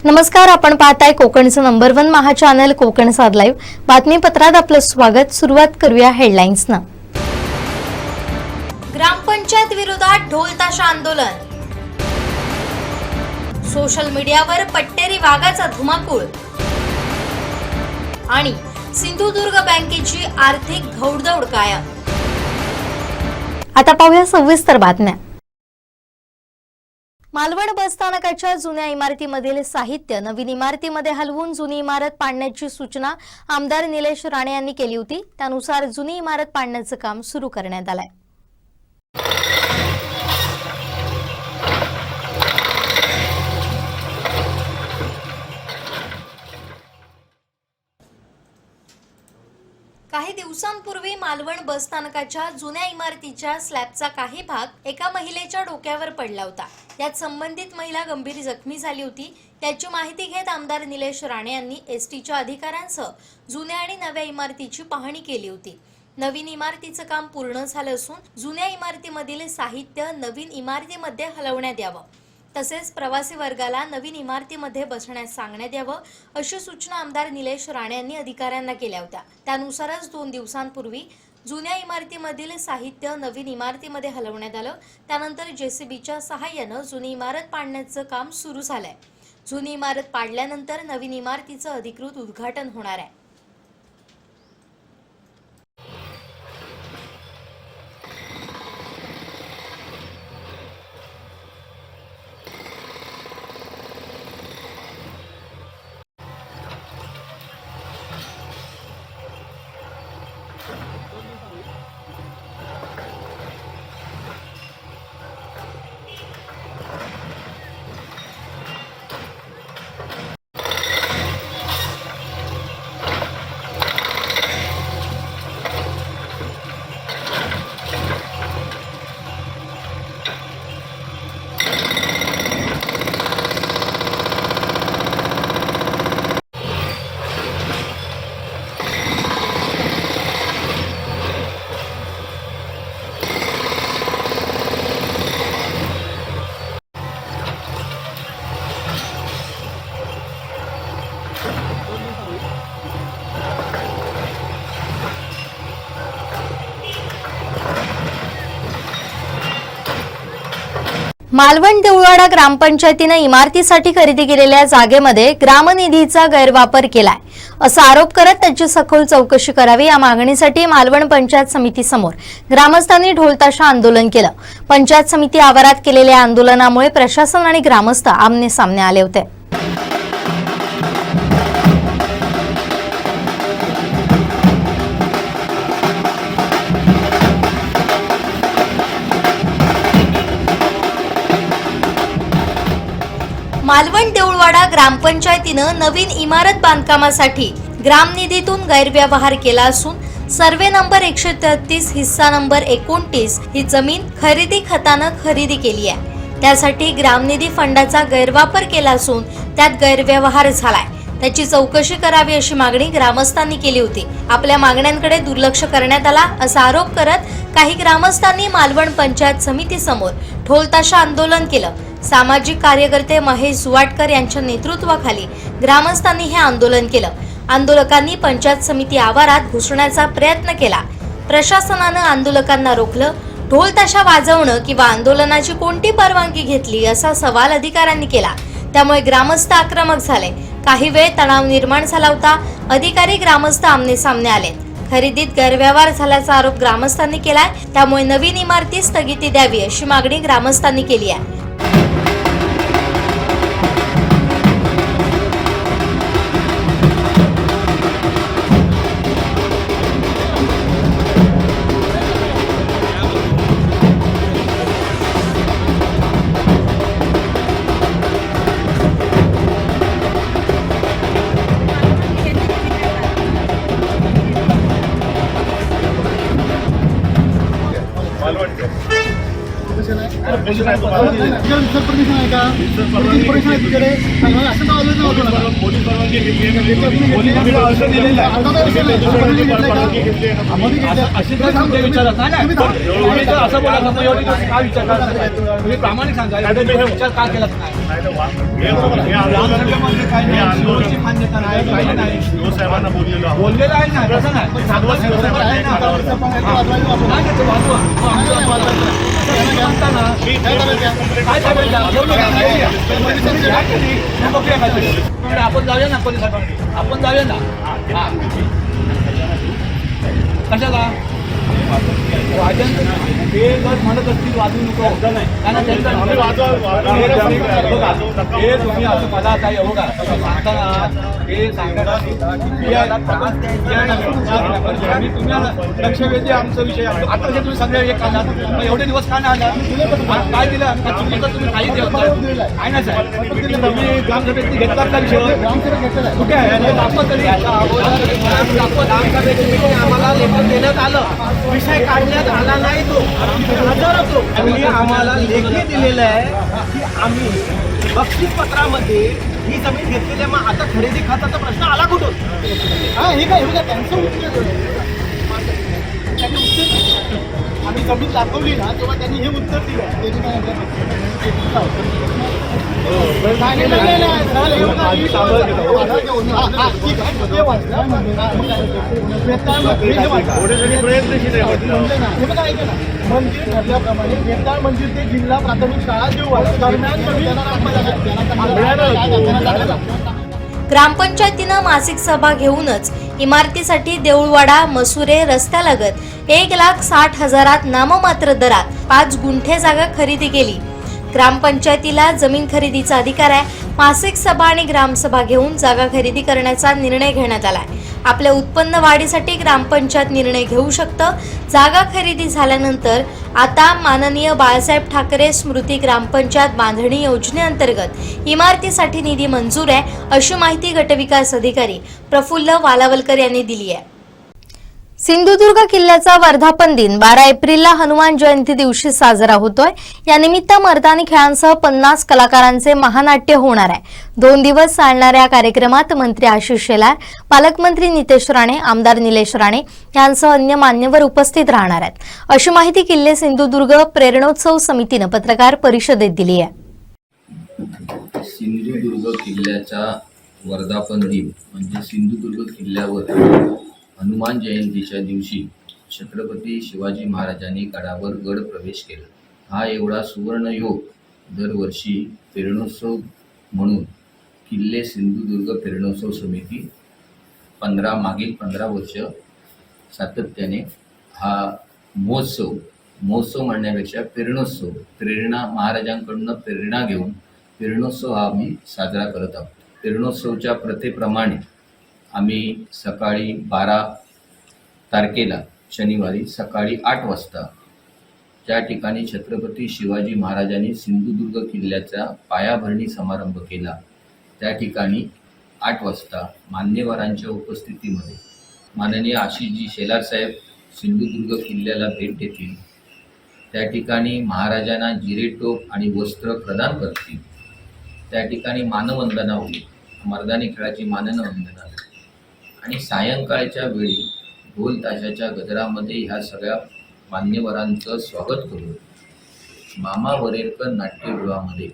नमस्कार, आपण पाहताय कोकणचं नंबर 1 महा चॅनल कोकण साध लाईव्ह. बातमीपत्रात आपलं स्वागत. सुरुवात करूया हेडलाईन्सनं. ग्रामपंचायत विरोधात ढोलताशा आंदोलन. सोशल मीडियावर पट्टेरी वाघाचा धुमाकूळ आणि सिंधुदुर्ग बँकेची आर्थिक घौडदौड कायम. आता पाहूया सविस्तर बातम्या. मालवण बसस्थानकाच्या जुन्या इमारतीमधील साहित्य नवीन इमारतीमध्ये हलवून जुनी इमारत पाडण्याची सूचना आमदार निलेश राणे यांनी केली होती. त्यानुसार जुनी इमारत पाडण्याचं काम सुरू करण्यात आलंय. काही दिवसांपूर्वी मालवण बसस्थानकाच्या जुन्या इमारतीच्या स्लॅबचा काही भाग एका महिलेच्या डोक्यावर पडला होता. यात संबंधित महिला गंभीर जखमी झाली होती. याची माहिती घेत आमदार निलेश राणे यांनी एसटीच्या अधिकाऱ्यांसह जुन्या आणि नव्या इमारतीची पाहणी केली होती. नवीन इमारतीचं काम पूर्ण झालं असून जुन्या इमारतीमधील साहित्य नवीन इमारतीमध्ये हलवण्यात यावं, तसेच प्रवासी वर्गाला नवीन इमारतीमध्ये बसण्यास सांगण्यात यावं, अशी सूचना आमदार निलेश राणे यांनी अधिकाऱ्यांना केल्या होत्या. त्यानुसारच 2 दिवसांपूर्वी जुन्या इमारतीमधील साहित्य नवीन इमारतीमध्ये हलवण्यात आलं. त्यानंतर जेसीबीच्या सहाय्यानं जुनी इमारत पाडण्याचं काम सुरू झालंय. जुनी इमारत पाडल्यानंतर नवीन इमारतीचं अधिकृत उद्घाटन होणार आहे. मालवण देऊळवाडा ग्रामपंचायतीने इमारतीसाठी खरेदी केलेल्या जागेमध्ये ग्रामनिधीचा गैरवापर केलाय असा आरोप करत त्याची सखोल चौकशी करावी या मागणीसाठी मालवण पंचायत समितीसमोर ग्रामस्थांनी ढोलताशा आंदोलन केलं. पंचायत समिती आवारात केलेल्या आंदोलनामुळे प्रशासन आणि ग्रामस्थ आमने सामने आले होते. मालवण देऊळवाडा ग्रामपंचायतीनं नवीन इमारत बांधकामासाठी ग्रामनिधीतून गैरव्यवहार केला असून सर्वे नंबर 133 हिस्सा नंबर 29 ही जमीन खरेदी खतानं खरेदी केली आहे. त्यासाठी ग्रामनिधी फंडाचा गैरवापर केला असून त्यात गैरव्यवहार झालाय. त्याची चौकशी करावी अशी मागणी ग्रामस्थांनी केली होती. आपल्या मागण्यांकडे दुर्लक्ष करण्यात आला असा आरोप करत काही ग्रामस्थांनी मालवण पंचायत समितीसमोर ढोलताशा आंदोलन केलं. सामाजिक कार्यकर्ते महेश सुवाटकर यांच्या नेतृत्वाखाली ग्रामस्थांनी हे आंदोलन केलं. आंदोलकांनी पंचायत समिती आवारात घुसण्याचा प्रयत्न केला. प्रशासनानं आंदोलकांना रोखलं. ढोलताशा वाजवणं किंवा आंदोलनाची कोणती परवानगी घेतली असा सवाल अधिकाऱ्यांनी केला. त्यामुळे ग्रामस्थ आक्रमक झाले. काही वेळ तणाव निर्माण झाला होता. अधिकारी ग्रामस्थ आमने सामने आले. खरेदीत गैरव्यवहार झाल्याचा आरोप ग्रामस्थांनी केलाय. त्यामुळे नवीन इमारतीस स्थगिती द्यावी अशी मागणी ग्रामस्थांनी केली आहे. मालवण परमिशन आहे तुम्हाला? परमिशन आहे का? परमिशन आहे तुझ्याकडे? असं तर आलं नव्हतं. पोलीस परवानगी घेतली आहे, पोलिसांनी अर्ज दिलेला आहे. परवानगी घेतली आहे. अशी तर तुमच्या विचारात नाही ना. तुम्ही जर असं बोला तर एवढी गोष्ट का विचार करता? तुम्ही प्रामाणिक सांगा, एवढा विचार का केलाच नाही? नाही तर हे आंदोलन काही नाही, शिरोची मान्यता नाही, काही नाही. साहेबांना बोललेलो आहोत. बोललेलं आहे ना, तसं नाही. पण सांगवा शिवसेना आहे ना. नाही ते वाजवा. आमचं वाजवायचं. असं म्हणता ना, काय करायचं? बोलू नका. काय केली? मग बघूया काय तरी. पण आपण जाऊया ना पोलिसांकडे. आपण जाऊया ना. हा. कशाला? ते जर म्हणत असतील वाजवू नको, कारण हे तुम्ही असं मला आता एवढा सांगताना हे सांगताना आणि तुम्हाला लक्ष वेधी आमचा विषय आता जे तुम्ही सगळे एक आला एवढे दिवस का नाही आला? काय दिलं चुकीचं तुम्ही काही देत काय नाही साहेब? तुम्ही ग्रामसभेत घेतला का विषय? कुठे आहे दाखवा तरी आम्हाला लेखन देण्यात आलं, विषय काढण्यात आला नाही. तो हजर होतो. त्यांनी आम्हाला लेखी दिलेलं आहे की आम्ही बक्षीस पत्रामध्ये ही जमीन घेतलेली आहे. मग आता खरेदी खताचा प्रश्न आला कुठून? हा हे काय त्यांचं उत्तर आम्ही जमीन दाखवली ना तेव्हा त्यांनी हे उत्तर प्रयत्नशील आहे. मंदिर ठरल्याप्रमाणे बेताळ मंदिर ते जिल्हा प्राथमिक शाळा दरम्यान ग्रामपंचायतीनं मासिक सभा घेऊनच इमारतीसाठी देऊळवाडा मसुरे रस्त्यालगत 1,60,000 नाममात्र दरात 5 गुंठे जागा खरेदी केली. ग्रामपंचायतीला जमीन खरेदीचा अधिकार आहे. मासिक सभा आणि ग्रामसभा घेऊन जागा खरेदी करण्याचा निर्णय घेण्यात आलाय. आपल्या उत्पन्न वाढीसाठी ग्रामपंचायत निर्णय घेऊ शकतं. जागा खरेदी झाल्यानंतर आता माननीय बाळासाहेब ठाकरे स्मृती ग्रामपंचायत बांधणी योजनेअंतर्गत इमारतीसाठी निधी मंजूर आहे, अशी माहिती गटविकास अधिकारी प्रफुल्ल वालावलकर यांनी दिली आहे. सिंधुदुर्ग किल्ल्याचा वर्धापन दिन 12 एप्रिलला हनुमान जयंती दिवशी साजरा होतोय. या निमित्त मर्दानी खेळांसह 50 कलाकारांचे महानाट्य होणार आहे. 2 दिवस चालणाऱ्या कार्यक्रमात मंत्री आशिष शेलार, पालकमंत्री नितेश राणे, आमदार निलेश राणे यांसह अन्य मान्यवर उपस्थित राहणार आहेत, अशी माहिती किल्ले सिंधुदुर्ग प्रेरणोत्सव समितीनं पत्रकार परिषदेत दिली आहे. सिंधुदुर्ग किल्ल्याचा वर्धापन दिन म्हणजे सिंधुदुर्ग किल्ल्यावर हनुमान जयंतीच्या दिवशी छत्रपती शिवाजी महाराजांनी गडावर गड प्रवेश केला. हा एवढा सुवर्ण योग दरवर्षी प्रेरणोत्सव म्हणून किल्ले सिंधुदुर्ग प्रेरणोत्सव समिती मागील 15 वर्ष सातत्याने हा महोत्सव म्हणण्यापेक्षा प्रेरणोत्सव, प्रेरणा महाराजांकडून प्रेरणा घेऊन प्रेरणोत्सव हा आम्ही साजरा करत आहोत. प्रेरणोत्सवच्या प्रथेप्रमाणे आम्ही सकाळी 12 तारखेला शनिवारी सकाळी 8 वाजता ज्या ठिकाणी छत्रपती शिवाजी महाराजांनी सिंधुदुर्ग किल्ल्याचा पायाभरणी समारंभ केला, त्या ठिकाणी 8 वाजता मान्यवरांच्या उपस्थितीमध्ये माननीय आशिषजी शेलार साहेब सिंधुदुर्ग किल्ल्याला भेट देतील. त्या ठिकाणी महाराजांना जिरेटोप आणि वस्त्र प्रदान करतील. त्या ठिकाणी मानवंदना होईल, मर्दानी खेळाची मानवंदना आणि सायंकाळच्या वेळी ढोल ताशाच्या गजरामध्ये ह्या सगळ्या मान्यवरांचं स्वागत करून मामा वरेरकर नाट्यगृहामध्ये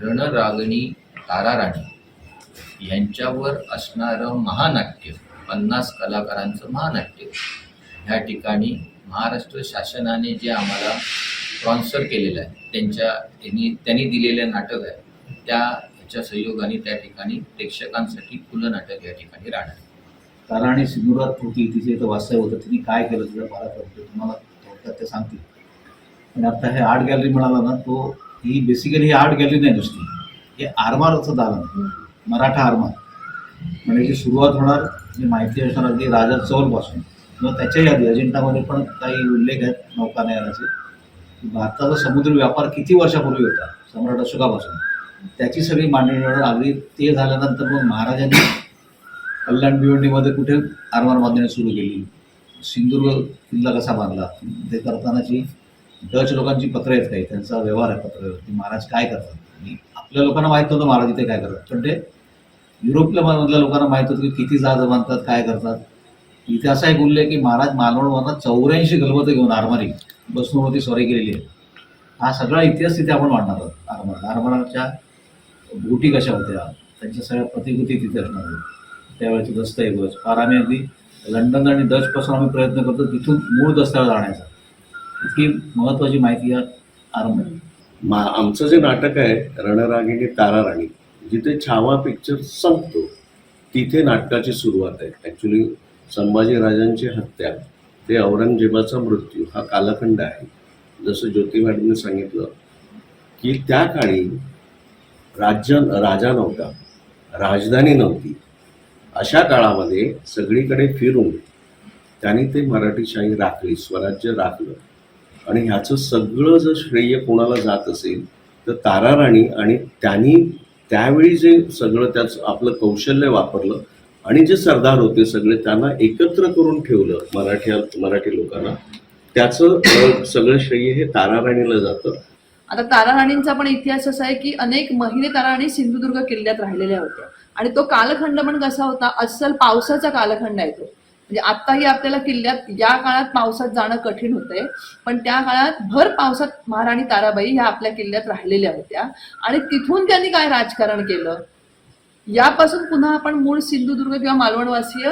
रणरागणी ताराराणी यांच्यावर असणारं महानाट्य, 50 कलाकारांचं महानाट्य ह्या ठिकाणी महाराष्ट्र शासनाने जे आम्हाला स्पॉन्सर केलेलं आहे त्यांनी दिलेलं नाटक आहे, च्या सहयोगाने त्या ठिकाणी प्रेक्षकांसाठी खुलं नाटक या ठिकाणी राहणार. ताराणी सिंधुदुर्गात होती, तिचे इथं वास्तव्य होतं, तिने काय केलं तिथं मला करतो तुम्हाला थोडक्यात ते सांगतील. आणि आता हे आर्ट गॅलरी म्हणाला ना, ही बेसिकली ही आर्ट गॅलरी नाही नुसती, हे आरमारचं दालन, मराठा आरमार म्हणजे जी सुरुवात होणार जी माहिती असणार अगदी राजा चौलपासून किंवा त्याच्याही आधी अजिंठामध्ये पण काही उल्लेख आहेत नौकानयनाचे. भारताचा समुद्री व्यापार किती वर्षापूर्वी होता सम्राट अशोकापासून, त्याची सगळी मांडणी अगदी ते झाल्यानंतर मग महाराजांनी कल्याण भिवंडीमध्ये कुठे आरमार बांधणी सुरू केली, सिंधुदुर्ग किल्ला कसा बांधला ते करतानाची डच लोकांची पत्र आहेत काही, त्यांचा व्यवहार आहे पत्र, की महाराज काय करतात. आणि आपल्या लोकांना माहीत नव्हतं महाराज इथे काय करतात, पण ते युरोपल्या मधल्या लोकांना माहीत होतं की किती जहाज बांधतात, काय करतात. इथे असा एक उल्लेख की महाराज मालवणवरनं 84 गलबतं घेऊन आरमारी बसणूवरती स्वारी केलेली आहे. हा सगळा इतिहास तिथे आपण मांडणार आहोत. आरमाराच्या बोटी कशा होत्या, त्यांच्या सगळ्या प्रतिकृती तिथे असणार आहेत, त्यावेळेचे दस्तऐवज फार आम्ही अगदी लंडन आणि डचपासून आम्ही प्रयत्न करतो तिथून मूळ दस्तावेज आणायचा. इतकी महत्त्वाची माहिती या आरमारी. आमचं जे नाटक आहे रणरागिणी तारा राणी, जिथे छावा पिक्चर संपतो तिथे नाटकाची सुरुवात आहे. ॲक्च्युली संभाजीराजांची हत्या ते औरंगजेबाचा मृत्यू हा कालखंड आहे. जसं ज्योती मॅडमने सांगितलं की त्या काळी राजा नव्हता, राजधानी नव्हती. अशा काळामध्ये सगळीकडे फिरून त्यांनी ते मराठीशाही राखली, स्वराज्य राखलं. आणि ह्याचं सगळं जर श्रेय कोणाला जात असेल तर तारा राणी आणि त्यांनी त्यावेळी जे सगळं त्याचं आपलं कौशल्य वापरलं आणि जे सरदार होते सगळे त्यांना एकत्र करून ठेवलं मराठी लोकांना, त्याचं सगळं श्रेय हे तारा राणीला जातं. आता तारा राणींचा पण इतिहास असा आहे की अनेक महिने तारा राणी सिंधुदुर्ग किल्ल्यात राहिलेल्या होत्या आणि तो कालखंड पण कसा होता, अस्सल पावसाचा कालखंड आहे तो. म्हणजे आत्ताही आपल्याला किल्ल्यात या काळात पावसात जाणं कठीण होतंय, पण त्या काळात भर पावसात महाराणी ताराबाई ह्या आपल्या किल्ल्यात राहिलेल्या होत्या आणि तिथून त्यांनी काय राजकारण केलं यापासून पुन्हा आपण मूळ सिंधुदुर्ग किंवा मालवणवासीय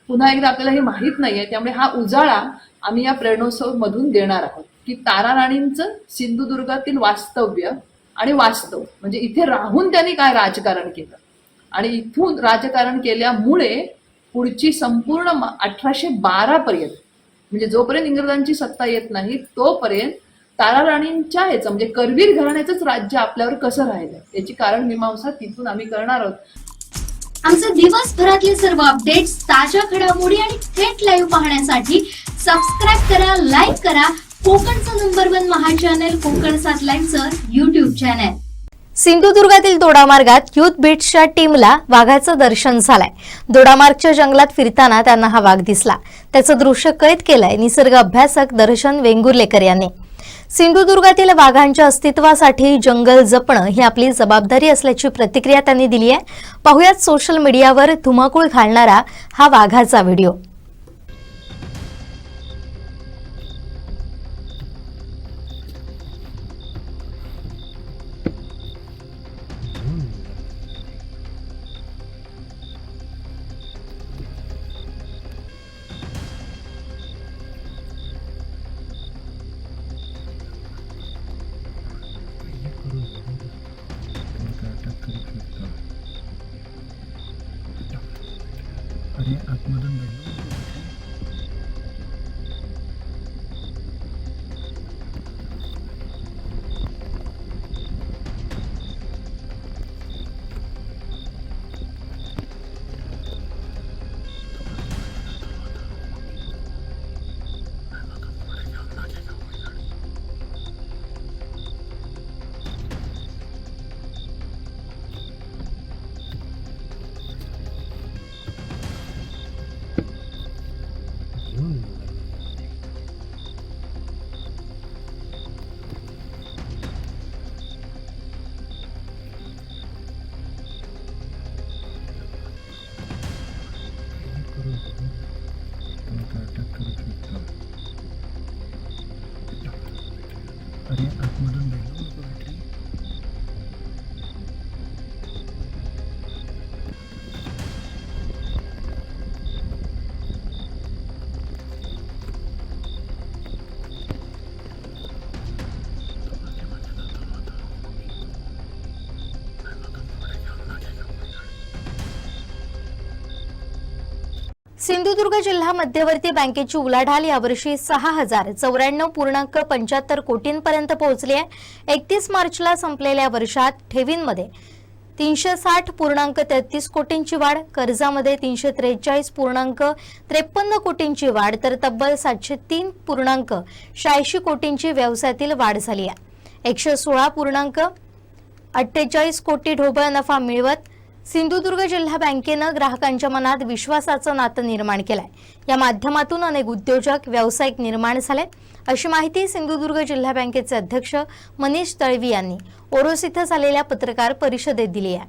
पुन्हा एकदा आपल्याला हे माहीत नाहीये. त्यामुळे हा उजाळा आम्ही या प्रेरणोत्सव मधून देणार आहोत की तारा राणींचं सिंधुदुर्गातील वास्तव्य आणि वास्तव म्हणजे इथे राहून त्यांनी काय राजकारण केलं आणि इथून राजकारण केल्यामुळे पुढची संपूर्ण 1812 पर्यंत म्हणजे जोपर्यंत इंग्रजांची सत्ता येत नाही तोपर्यंत तारा राणींच्या ह्याचं म्हणजे करवीर घराण्याचंच राज्य आपल्यावर कसं राहिलं याची कारण मीमांसा तिथून आम्ही करणार आहोत. आमचे दिवसभरातले सर्व अपडेट्स, ताज्या घडामोडी आणि थेट लाईव्ह पाहण्यासाठी सबस्क्राईब करा, लाईक करा कोकणचं नंबर 1 महा चॅनल कोकण 7 लाईनचं YouTube चॅनल. सिंधुदुर्गातील दोडामार्गात युथ बीट्सच्या टीमला वाघाचं दर्शन झालंय. दोडामार्गच्या जंगलात फिरताना त्यांना हा वाघ दिसला. त्याचं दृश्य कैद केलंय निसर्ग अभ्यासक दर्शन वेंगुर्लेकर यांनी. सिंधुदुर्गातील वाघांच्या अस्तित्वासाठी जंगल जपणं ही आपली जबाबदारी असल्याची प्रतिक्रिया त्यांनी दिली आहे. पाहुयात सोशल मीडियावर धुमाकूळ घालणारा हा वाघाचा व्हिडिओ. सिंधुदुर्ग जिल्हा मध्यवर्ती बँकेची उलाढाल यावर्षी 6,094.75 कोटींपर्यंत पोहोचली आहे. 31 मार्चला संपलेल्या वर्षात ठेवींमध्ये 360.33 कोटींची वाढ, कर्जामध्ये 343.53 कोटींची वाढ तर तब्बल 703.86 कोटींची व्यवसायातील वाढ झाली आहे. 116.48 कोटी ढोबळ नफा मिळवत सिंधुदुर्ग जिल्हा बँकेनं ग्राहकांच्या मनात विश्वासाचं नातं निर्माण केलंय. या माध्यमातून अनेक उद्योजक, व्यावसायिक निर्माण झाले, अशी माहिती सिंधुदुर्ग जिल्हा बँकेचे अध्यक्ष मनीष तळवी यांनी ओरोस इथं झालेल्या पत्रकार परिषदेत दिली आहे.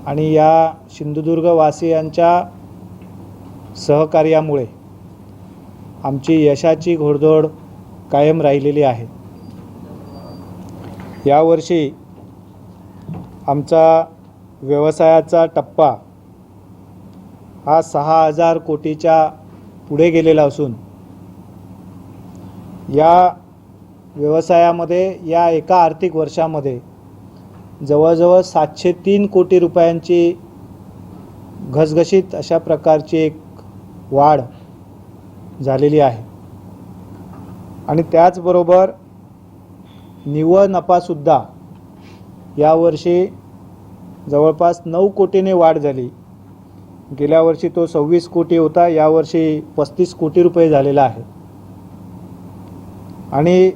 आणि या सिंधुदुर्ग वासियांच्या सहकार्यामुळे आमची यशाची घोडदौड कायम राहिलेली आहे. यावर्षी आमचा व्यवसायाचा टप्पा हा 6,000 कोटीच्या पुढे गेलेला असून या व्यवसायामध्ये या एका आर्थिक वर्षामध्ये जवळजवळ 703 कोटी रुपयांची घसघशीत अशा प्रकारची एक वाढ झालेली आहे. आणि त्याचबरोबर निव्वळ नफासुद्धा यावर्षी जवळपास 9 कोटीने वाढ झाली. गेल्या वर्षी तो 26 कोटी होता, यावर्षी 35 कोटी रुपये झालेला आहे. आणि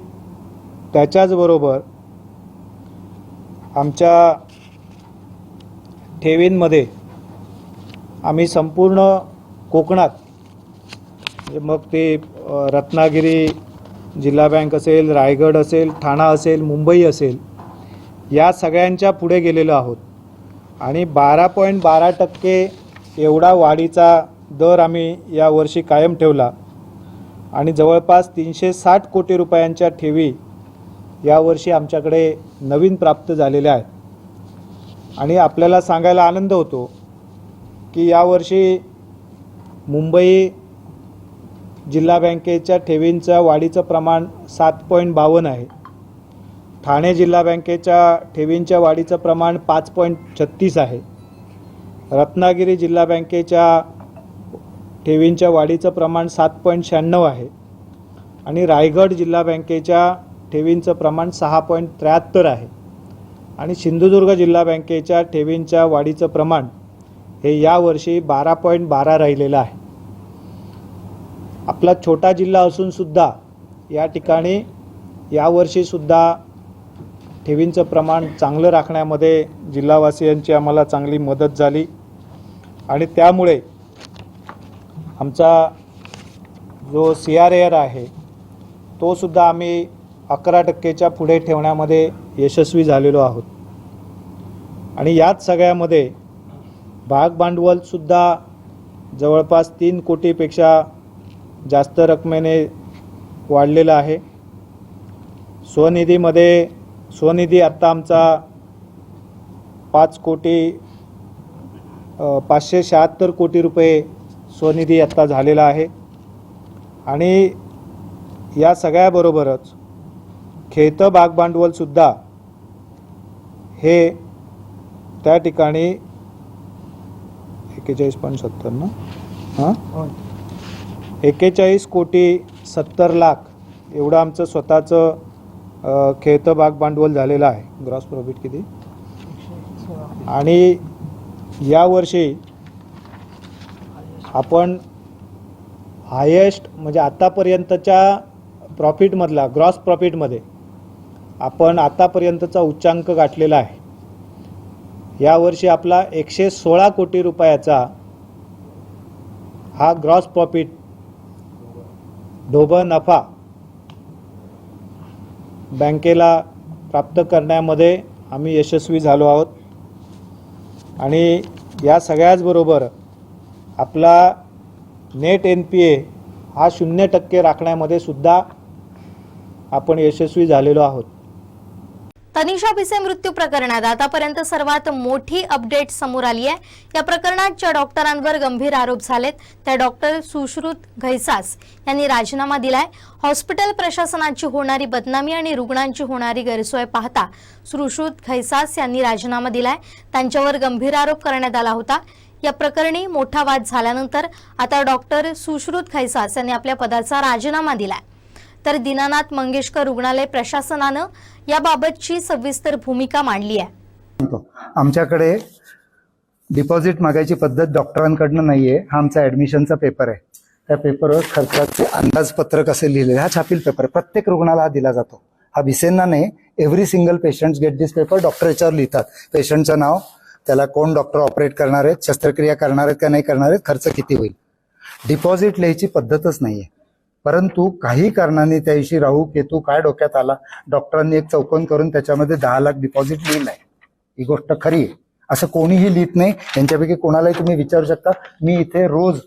त्याच्याचबरोबर आमच्या ठेवींमध्ये आम्ही संपूर्ण कोकणात, मग ते रत्नागिरी जिल्हा बँक असेल, रायगड असेल, ठाणा असेल, मुंबई असेल, या सगळ्यांच्या पुढे गेलेलो आहोत. आणि 12.12% एवढा वाढीचा दर आम्ही यावर्षी कायम ठेवला. आणि जवळपास 360 कोटी रुपयांच्या ठेवी यावर्षी आमच्याकडे नवीन प्राप्त झालेल्या आहेत. आणि आपल्याला सांगायला आनंद होतो की यावर्षी मुंबई जिल्हा बँकेच्या ठेवींच्या वाढीचं प्रमाण 7.52 आहे. ठाणे जिल्हा बँकेच्या ठेवींच्या वाढीचं प्रमाण 5.36 आहे. रत्नागिरी जिल्हा बँकेच्या ठेवींच्या वाढीचं प्रमाण 7.96 आहे. आणि रायगड जिल्हा बँकेच्या ठेवींचं प्रमाण 6.73 आहे. आणि सिंधुदुर्ग जिल्हा बँकेच्या ठेवींच्या वाढीचं प्रमाण हे यावर्षी 12.12 राहिलेलं आहे. आपला छोटा जिल्हा असूनसुद्धा या ठिकाणी यावर्षीसुद्धा ठेवींचं प्रमाण चांगलं राखण्यामध्ये जिल्हावासियांची आम्हाला चांगली मदत झाली. आणि त्यामुळे आमचा जो CRAR आहे तो सुद्धा आम्ही 11%च्या पुढे ठेवण्यामध्ये यशस्वी झालेलो आहोत. आणि याच सगळ्यामध्ये भाग भांडवलसुद्धा जवळपास 3 कोटीपेक्षा जास्त रकमेने वाढलेलं आहे. स्वनिधी आत्ता आमचा 5,576 कोटी रुपये स्वनिधी आत्ता झालेला आहे. आणि या सगळ्याबरोबरच खेळतं भाग भांडवलसुद्धा हे त्या ठिकाणी 41.70 ना 41 कोटी 70 लाख एवढं आमचं स्वतःचं खेळतं भाग भांडवल झालेलं आहे. ग्रॉस प्रॉफिट किती? आणि यावर्षी आपण हायेस्ट म्हणजे आतापर्यंतच्या प्रॉफिटमधला ग्रॉस प्रॉफिटमध्ये आपण आतापर्यंतचा उच्चांक गाठलेला आहे. यावर्षी आपला 116 कोटी रुपयाचा हा ग्रॉस प्रॉफिट ढोबळ नफा बँकेला प्राप्त करण्यामध्ये आम्ही यशस्वी झालो आहोत. आणि या सगळ्याचबरोबर आपला नेट NPA हा 0% राखण्यामध्ये सुद्धा आपण यशस्वी झालेलो आहोत. तनिषा भिसे मृत्यू प्रकरणात आतापर्यंत सर्वात मोठी अपडेट समोर आली आहे. या प्रकरणात ज्या डॉक्टरांवर गंभीर आरोप झालेत त्या डॉक्टर सुश्रुत घैसास यांनी राजीनामा दिलाय. हॉस्पिटल प्रशासनाची होणारी बदनामी आणि रुग्णांची होणारी गैरसोय पाहता सुश्रुत घैसास यांनी राजीनामा दिलाय. त्यांच्यावर गंभीर आरोप करण्यात आला होता. या प्रकरणी मोठा वाद झाल्यानंतर आता डॉक्टर सुश्रुत घैसास यांनी आपल्या पदाचा राजीनामा दिलाय. तर दीनानाथ मंगेशकर रुग्णालय प्रशासनानं याबाबतची सविस्तर भूमिका मांडली आहे. आमच्याकडे डिपॉझिट मागायची पद्धत डॉक्टरांकडनं नाहीये. हा आमचा ऍडमिशनचा पेपर आहे. त्या पेपरवर खर्चाचे अंदाजपत्रक असे लिहिलेले. हा छापील पेपर प्रत्येक रुग्णाला हा दिला जातो. हा भिसेंना नाही, every single patient get this paper. Doctor याच्यावर लिहितात पेशंटचं नाव, त्याला कोण डॉक्टर ऑपरेट करणार आहेत, शस्त्रक्रिया करणार आहेत का नाही करणार आहेत, खर्च किती होईल. डिपॉझिट लिहायची पद्धतच नाहीये. परंतु काही कारणाने त्या दिवशी राहू केतू काय डोक्यात आला, डॉक्टरांनी एक चौकोन करून त्याच्यामध्ये 10 लाख डिपॉझिट लिहिलंय. ही गोष्ट खरी आहे. असं कोणीही लिहित नाही. यांच्यापैकी कोणालाही तुम्ही विचारू शकता. मी इथे रोज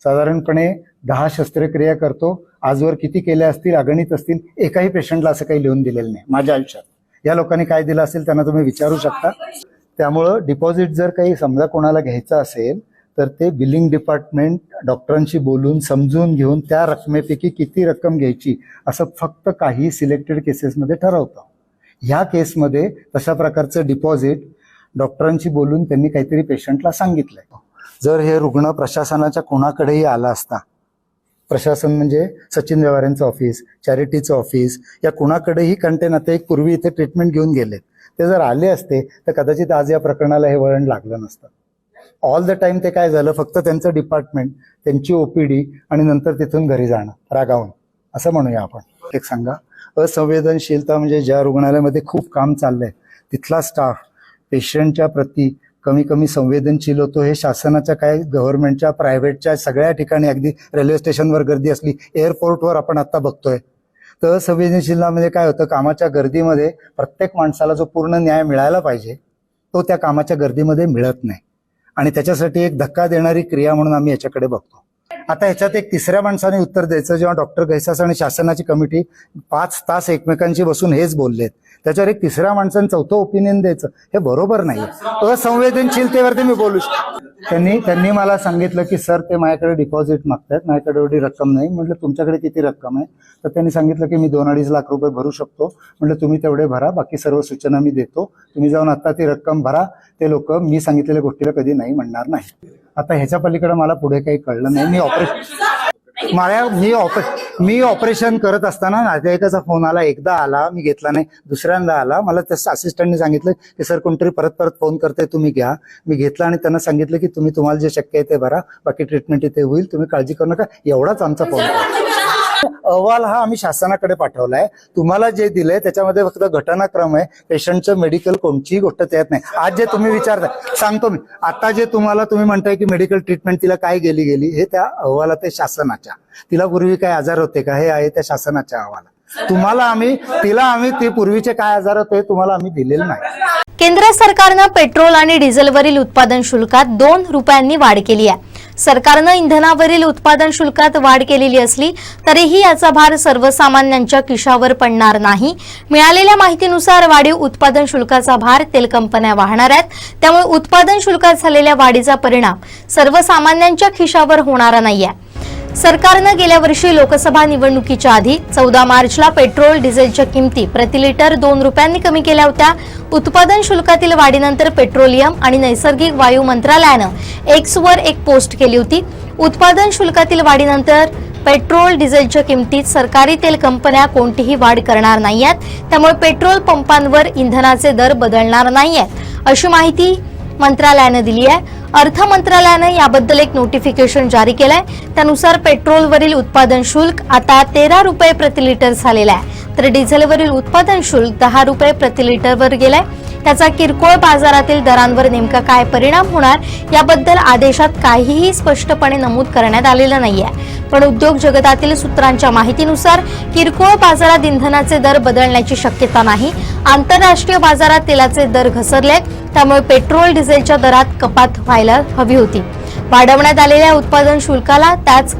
साधारणपणे 10 शस्त्रक्रिया करतो. आजवर किती केल्या असतील, अगणित असतील. एकाही पेशंटला असं काही लिहून दिलेलं नाही माझ्या आयुष्यात. या लोकांनी काय दिलं असेल त्यांना तुम्ही विचारू शकता. त्यामुळं डिपॉझिट जर काही समजा कोणाला घ्यायचं असेल तर ते बिलिंग डिपार्टमेंट डॉक्टरांशी बोलून समजून घेऊन त्या रकमेपैकी किती रक्कम घ्यायची असं फक्त काही सिलेक्टेड केसेसमध्ये ठरवतं. ह्या केसमध्ये तशा प्रकारचं डिपॉझिट डॉक्टरांशी बोलून त्यांनी काहीतरी पेशंटला सांगितलंय. जर हे रुग्ण प्रशासनाच्या कोणाकडेही आला असता, प्रशासन म्हणजे सचिन व्यवहारांचं ऑफिस, चॅरिटीचं ऑफिस, या कुणाकडेही कंटेन आता एक पूर्वी इथे ट्रीटमेंट घेऊन गेलेत, ते जर आले असते तर कदाचित आज या प्रकरणाला हे वळण लागलं नसतं. ऑल द टाइम ते काय झालं, फक्त त्यांचं डिपार्टमेंट, त्यांची ओपीडी आणि नंतर तिथून घरी जाणं रागावून, असं म्हणूया आपण. एक सांगा, असंवेदनशीलता म्हणजे ज्या रुग्णालयामध्ये खूप काम चाललंय तिथला स्टाफ पेशंटच्या प्रती कमी संवेदनशील होतो. हे शासनाच्या काय, गव्हर्नमेंटच्या, प्रायव्हेटच्या सगळ्या ठिकाणी, अगदी रेल्वे स्टेशनवर गर्दी असली, एअरपोर्टवर आपण आता बघतोय. तर संवेदनशीलता म्हणजे काय होतं, कामाच्या गर्दीमध्ये प्रत्येक माणसाला जो पूर्ण न्याय मिळायला पाहिजे तो त्या कामाच्या गर्दीमध्ये मिळत नाही. आणि त्याच्यासाठी एक धक्का देणारी क्रिया म्हणून आम्ही याच्याकडे बघतो. आता ह्याच्यात एक तिसऱ्या माणसाने उत्तर द्यायचं. जेव्हा डॉक्टर गैसास आणि शासनाची कमिटी 5 तास एकमेकांशी बसून हेच बोललेत, त्याच्यावर एक तिसऱ्या माणसाने चौथं ओपिनियन द्यायचं, हे बरोबर नाही. असंवेदनशीलतेवरती मी बोलू शकतो. त्यांनी मला सांगितलं की सर ते माझ्याकडे डिपॉझिट मागतात, माझ्याकडे एवढी रक्कम नाही. म्हटलं तुमच्याकडे किती रक्कम आहे, तर त्यांनी सांगितलं की मी 2-2.5 लाख रुपये भरू शकतो. म्हटलं तुम्ही तेवढे भरा, बाकी सर्व सूचना मी देतो, तुम्ही जाऊन आता ती रक्कम भरा. ते लोक मी सांगितलेल्या गोष्टीला कधी नाही म्हणणार नाही. आता ह्याच्या पलीकडे मला पुढे काही कळलं नाही. मी ऑपरेशन करत असताना नातेवाईकाचा फोन आला. एकदा आला, मी घेतला नाही. दुसऱ्यांदा आला, मला त्या असिस्टंटने सांगितलं की सर कोणतरी परत फोन करते, तुम्ही घ्या. मी घेतला आणि त्यांना सांगितलं की तुम्हाला जे शक्य आहे ते भरा, बाकी ट्रीटमेंट इथे होईल, तुम्ही काळजी करू नका. एवढाच आमचा फोन. अहवाल हा आम्ही शासनाकडे पाठवलाय. तुम्हाला जे दिलंय त्याच्यामध्ये फक्त घटनाक्रम आहे, पेशंटचं मेडिकल कोणतीही गोष्ट त्यात नाही. आज जे तुम्ही विचारताय, सांगतो मी, आता जे तुम्ही म्हणताय की मेडिकल ट्रीटमेंट तिला काय गेली, हे त्या अहवालात आहे शासनाच्या. तिला पूर्वी काय आजार होते का, हे आहे त्या शासनाच्या अहवालात. तिला आम्ही ते पूर्वीचे काय आजार होते तुम्हाला आम्ही दिलेले नाही. केंद्र सरकारनं पेट्रोल आणि डिझेलवरील उत्पादन शुल्कात 2 रुपयांनी वाढ केली आहे. सरकारनं इंधनावरील उत्पादन शुल्कात वाढ केलेली असली तरीही याचा भार सर्वसामान्यांच्या खिशावर पडणार नाही. मिळालेल्या माहितीनुसार वाढीव उत्पादन शुल्काचा भार तेल कंपन्या वाहणार आहेत. त्यामुळे उत्पादन शुल्कात झालेल्या वाढीचा परिणाम सर्वसामान्यांच्या खिशावर होणार नाहीये. सरकारनं गेल्या वर्षी लोकसभा निवडणुकीच्या आधी 14 मार्चला पेट्रोल डिझेलच्या किमती प्रति लिटर 2 रुपयांनी कमी केल्या होत्या. उत्पादन शुल्कातील वाढीनंतर पेट्रोलियम आणि नैसर्गिक वायू मंत्रालयानं एक्सवर एक पोस्ट केली होती. उत्पादन शुल्कातील वाढीनंतर पेट्रोल डिझेलच्या किमतीत सरकारी तेल कंपन्या कोणतीही वाढ करणार नाहीयेत. त्यामुळे पेट्रोल पंपांवर इंधनाचे दर बदलणार नाहीयेत अशी माहिती मंत्रालयानं दिली आहे. अर्थ मंत्रालयानं याबद्दल एक नोटिफिकेशन जारी केलंय. त्यानुसार पेट्रोलवरील उत्पादन शुल्क आता 13 रुपये प्रति लिटर झालेलं आहे, तर डिझेलवरील उत्पादन शुल्क 10 रुपये प्रति लिटरवर गेलंय. त्याचा किरकोळ बाजारातील दरांवर नेमका काय परिणाम होणार याबद्दल आदेशात काहीही स्पष्टपणे नमूद करण्यात आलेलं नाहीये. पण उद्योग जगतातील सूत्रांच्या माहितीनुसार किरकोळ बाजारात इंधनाचे दर बदलण्याची शक्यता नाही. आंतरराष्ट्रीय बाजारात तेलाचे दर घसरले, त्यामुळे पेट्रोल डिझेलच्या दरात कपात व्हायला हवी होती. वाढवण्यात आलेल्या उत्पादन शुल्काला त्याच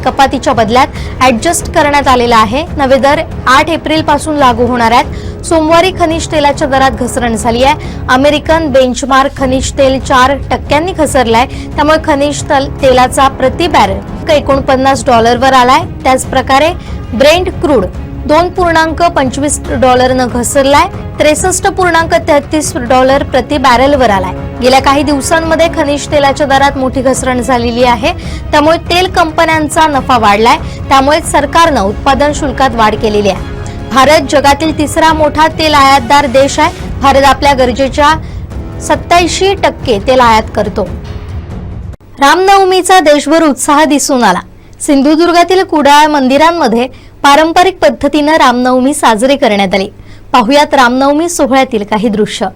कपातीच्या बदल्यात ऍडजस्ट करण्यात आलेला आहे. नवे दर 8 एप्रिल पासून लागू होणार आहेत. सोमवारी खनिज तेलाच्या दरात घसरण झाली आहे. अमेरिकन बेंचमार्क खनिज तेल 4% घसरलाय. त्यामुळे खनिज तेलाचा प्रति बॅरल $49 आलाय. त्याच प्रकारे ब्रेंट क्रूड $2.25 घसरलाय. $63.33 प्रति बॅरलवर आलाय. गेल्या काही दिवसांमध्ये खनिज तेलाच्या दरात मोठी घसरण झालेली आहे. त्यामुळे तेल कंपन्यांचा नफा वाढलाय. त्यामुळे सरकारनं उत्पादन शुल्कात वाढ केलेली आहे. भारत जगातील 3रा मोठा तेल आयातदार देश आहे. भारत आपल्या गरजेच्या 87% तेल आयात करतो. रामनवमीचा देशभर उत्साह दिसून आला. सिंधुदुर्गातील कुडाळ मंदिरांमध्ये पारंपरिक पद्धतीनं रामनवमी साजरी करण्यात आली. पाहुयात रामनवमी सोहळ्यातील काही दृश्य.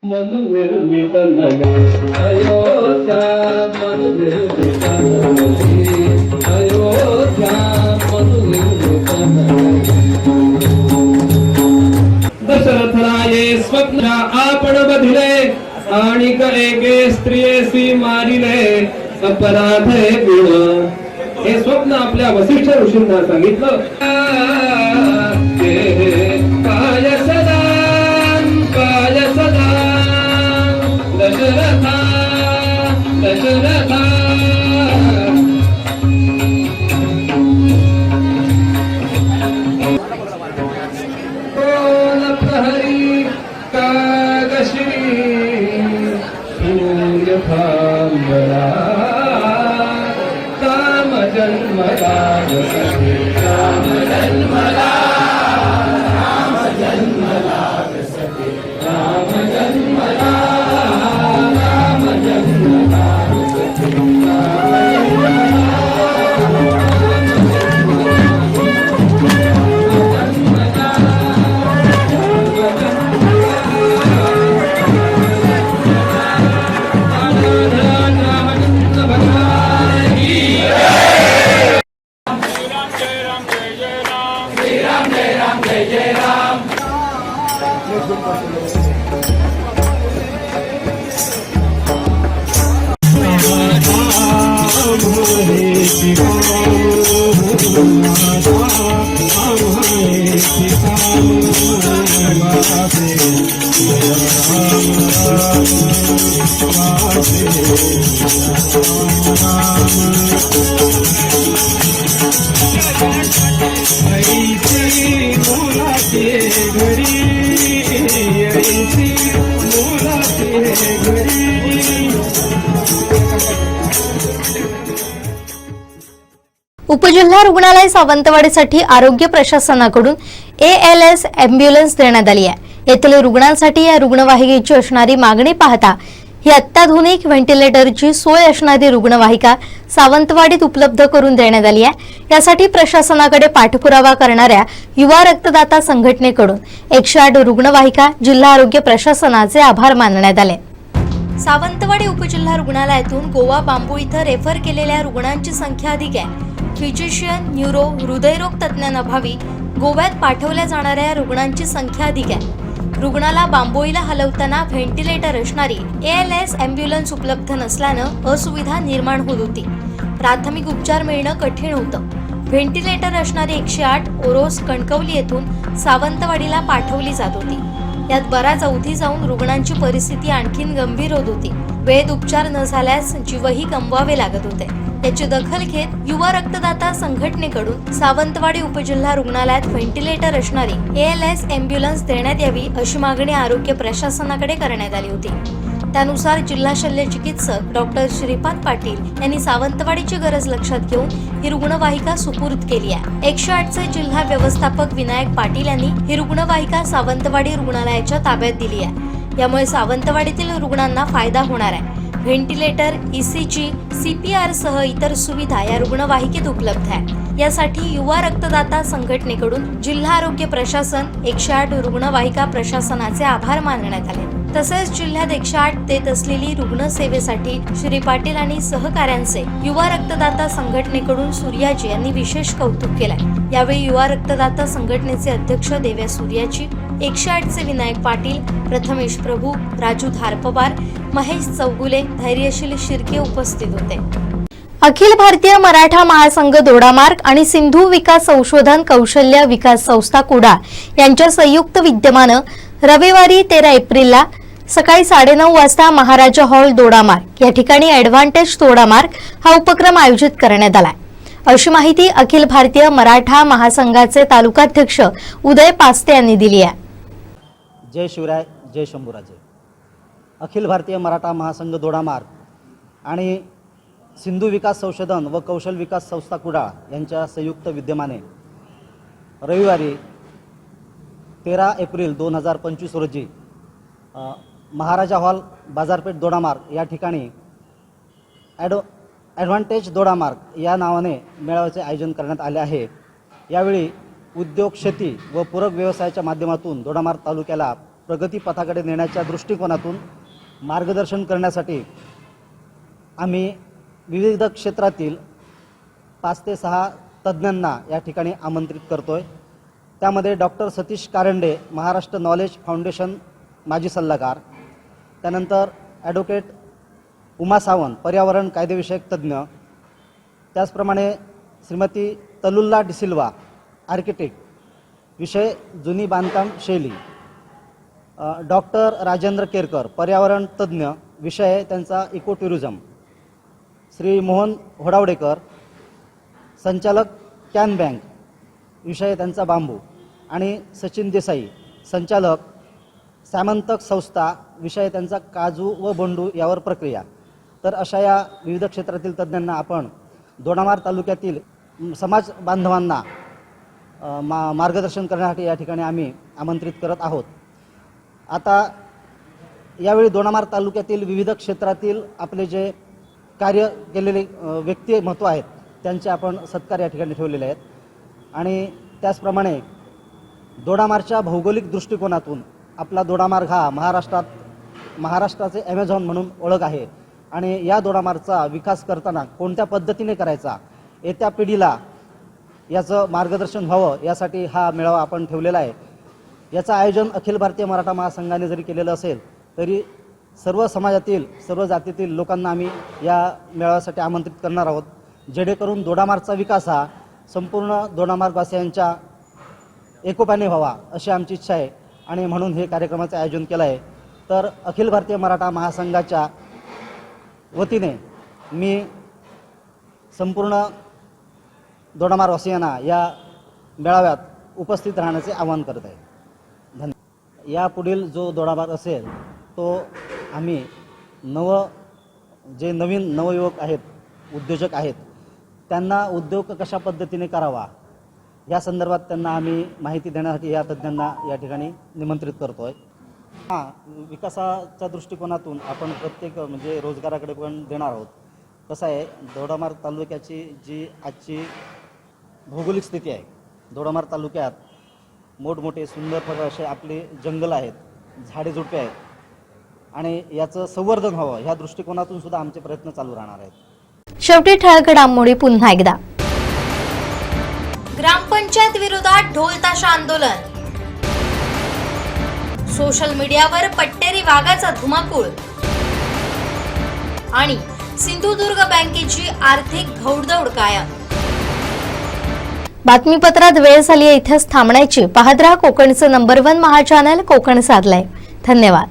दशरथराये स्वप्न आपण बधिले आणि एके स्त्रियेसी मारिले अपराध गुण. हे स्वप्न आपल्या वसिष्ठ ऋषींना सांगितलं. काय सदा दशरथा दशरथा हरी कागश्री सूर्यभांबरा काम जन्मला काम जन्मला राम जन्मला राम जन्मला राम जन्मला उपजिल्हा रुग्णालय सावंतवाडीसाठी आरोग्य प्रशासनाकडून ALS अँब्युलन्स देण्यात आली आहे. येथील रुग्णांसाठी या रुग्णवाहिकेची असणारी मागणी पाहता ही अत्याधुनिक व्हेंटिलेटरची सोय असणारी रुग्णवाहिका सावंतवाडीत उपलब्ध करून देण्यात आली आहे. यासाठी प्रशासनाकडे पाठपुरावा करणाऱ्या युवा रक्तदाता संघटनेकडून 108 रुग्णवाहिका जिल्हा आरोग्य प्रशासनाचे आभार मानण्यात आले. सावंतवाडी उपजिल्हा रुग्णालयातून गोवा बांबू इथं रेफर केलेल्या रुग्णांची संख्या अधिक आहे. फिजिशियन, न्यूरो, हृदयरोग तज्ज्ञांअभावी गोव्यात पाठवल्या जाणाऱ्या रुग्णांची संख्या अधिक आहे. रुग्णाला बांबोईला हलवताना व्हेंटिलेटर असणारी ALS अँब्युलन्स उपलब्ध नसल्यानं असुविधा निर्माण होत होती. प्राथमिक उपचार मिळणं कठीण होतं. व्हेंटिलेटर असणारी 108 ओरोस कणकवली येथून सावंतवाडीला पाठवली जात होती. यात बराच अवधी जाऊन रुग्णांची परिस्थिती आणखीन गंभीर होत होती. वेळेत उपचार न झाल्यास जीवही गमवावे लागत होते. याची दखल घेत युवा रक्तदाता संघटनेकडून सावंतवाडी उपजिल्हा रुग्णालयात व्हेंटिलेटर असणारी ALS अँब्युलन्स देण्यात यावी अशी मागणी आरोग्य प्रशासनाकडे करण्यात आली होती. त्यानुसार जिल्हा शल्य चिकित्सक डॉक्टर श्रीपाद पाटील यांनी सावंतवाडीची गरज लक्षात घेऊन ही रुग्णवाहिका सुपूर्द केली आहे. 108चे जिल्हा व्यवस्थापक विनायक पाटील यांनी ही रुग्णवाहिका सावंतवाडी रुग्णालयाच्या ताब्यात दिली आहे. यामुळे सावंतवाडीतील रुग्णांना फायदा होणार आहे. व्हेंटिलेटर, ECG, CPR सह इतर सुविधा या रुग्णवाहिकेत उपलब्ध आहे. यासाठी युवा रक्तदाता संघटनेकडून जिल्हा आरोग्य प्रशासन 108 रुग्णवाहिका प्रशासनाचे आभार मानण्यात आले. तसेच जिल्ह्यात 108 देत असलेली रुग्णसेवेसाठी श्री पाटील आणि सहकाऱ्यांचे युवा रक्तदाता संघटनेकडून सूर्याजी यांनी विशेष कौतुक केलंय. यावेळी युवा रक्तदाता संघटनेचे अध्यक्ष देव्या सूर्याजी, 108चे विनायक पाटील, प्रथमेश प्रभू, राजू धारपवार, महेश चौगुले, धैर्यशील शिर्के उपस्थित होते. अखिल भारतीय मराठा महासंघ दोडामार्ग आणि सिंधू विकास संशोधन कौशल्य विकास संस्था कुडा यांच्या संयुक्त विद्यमानं रविवारी 13 एप्रिलला सकाळी 9:30 वाजता महाराजा हॉल दोडामार्ग या ठिकाणी ॲडव्हान्टेज दोडामार्ग हा उपक्रम आयोजित करण्यात आलाय. अशी माहिती अखिल भारतीय मराठा महासंघाचे तालुकाध्यक्ष उदय पास्ते यांनी दिली आहे. जय शिवराय, जय शंभूराजे. अखिल भारतीय मराठा महासंघ दोडामार्ग आणि सिंधू विकास संशोधन व कौशल विकास संस्था कुडाळ यांच्या संयुक्त विद्यमाने रविवारी 13 एप्रिल 2025 रोजी महाराजा हॉल बाजारपेठ दोडामार्ग या ठिकाणी ॲडव्हान्टेज दोडामार्ग या नावाने मेळाव्याचे आयोजन करण्यात आले आहे. यावेळी उद्योग, शेती व पूरक व्यवसायाच्या माध्यमातून दोडामार्ग तालुक्याला प्रगतीपथाकडे नेण्याच्या दृष्टिकोनातून मार्गदर्शन करण्यासाठी आम्ही विविध क्षेत्रातील 5 ते 6 तज्ज्ञांना या ठिकाणी आमंत्रित करतोय. त्यामध्ये doctor Satish Karande, Maharashtra knowledge foundation माजी सल्लागार, त्यानंतर ॲडव्होकेट उमा सावंत, पर्यावरण कायदेविषयक तज्ज्ञ, त्याचप्रमाणे श्रीमती तलुल्ला डिसिल्वा, आर्किटेक्ट, विषय जुनी बांधकाम शैली, डॉक्टर राजेंद्र केरकर, पर्यावरण तज्ज्ञ, विषय त्यांचा इको टुरिझम, श्री मोहन होडावडेकर, संचालक कॅन बँक, विषय त्यांचा बांबू, आणि सचिन देसाई, संचालक सामंतक संस्था, विषय त्यांचा काजू व बोंडू यावर प्रक्रिया. तर अशा या विविध क्षेत्रातील तज्ज्ञांना आपण दोडामार्ग तालुक्यातील समाज बांधवांना मार्गदर्शन करण्यासाठी या ठिकाणी आम्ही आमंत्रित करत आहोत. आता यावेळी दोडामार्ग तालुक्यातील विविध क्षेत्रातील आपले जे कार्य केलेले व्यक्तिमत्व आहेत त्यांचे आपण सत्कार या ठिकाणी ठेवलेले आहेत. आणि त्याचप्रमाणे दोडामार्गच्या भौगोलिक दृष्टिकोनातून आपला दोडामार्ग हा महाराष्ट्राचे ॲमेझॉन म्हणून ओळख आहे. आणि या दोडामार्गचा विकास करताना कोणत्या पद्धतीने करायचा, येत्या पिढीला याचं मार्गदर्शन व्हावं यासाठी हा मेळावा आपण ठेवलेला आहे. याचं आयोजन अखिल भारतीय मराठा महासंघाने जरी केलेलं असेल तरी सर्व समाजातील, सर्व जातीतील लोकांना आम्ही या मेळाव्यासाठी आमंत्रित करणार आहोत, जेणेकरून दोडामार्गचा विकास हा संपूर्ण दोडामार्गवासियांच्या एकोप्याने व्हावा अशी आमची इच्छा आहे. आणि म्हणून हे कार्यक्रमाचं आयोजन केलं आहे. तर अखिल भारतीय मराठा महासंघाच्या वतीने मी संपूर्ण दोडामार्गवासियांना या मेळाव्यात उपस्थित राहण्याचे आवाहन करत आहे. धन्यवाद. यापुढील जो दोडामार्ग असेल तो आम्ही नवीन नवयुवक आहेत, उद्योजक आहेत, त्यांना उद्योग कशा पद्धतीने करावा या संदर्भात त्यांना आम्ही माहिती देण्यासाठी या तज्ज्ञांना या ठिकाणी निमंत्रित करतो आहे. विकासाच्या दृष्टिकोनातून आपण प्रत्येक म्हणजे रोजगाराकडे पण देणार आहोत. कसं आहे, दोडामार्ग तालुक्याची जी आजची भौगोलिक स्थिती आहे, दोडामार्ग तालुक्यात मोठमोठे सुंदर असे आपले जंगल आहेत, झाडे झुडपे आहेत, आणि याचं संवर्धन व्हावं ह्या दृष्टिकोनातून सुद्धा आमचे प्रयत्न चालू राहणार आहेत. शेवटी ठळक घडामोडी पुन्हा एकदा. ग्रामपंचायत विरोधात ढोलताशा आंदोलन, सोशल मीडियावर पट्टेरी वाघाचा धुमाकूळ, आणि सिंधुदुर्ग बँकेची आर्थिक घौडदौड कायम. बातमीपत्रात वेळ झाली इथेच थांबण्याची. पाहत रहा कोकणचं नंबर 1 महा चॅनल कोकण साधलाय. धन्यवाद.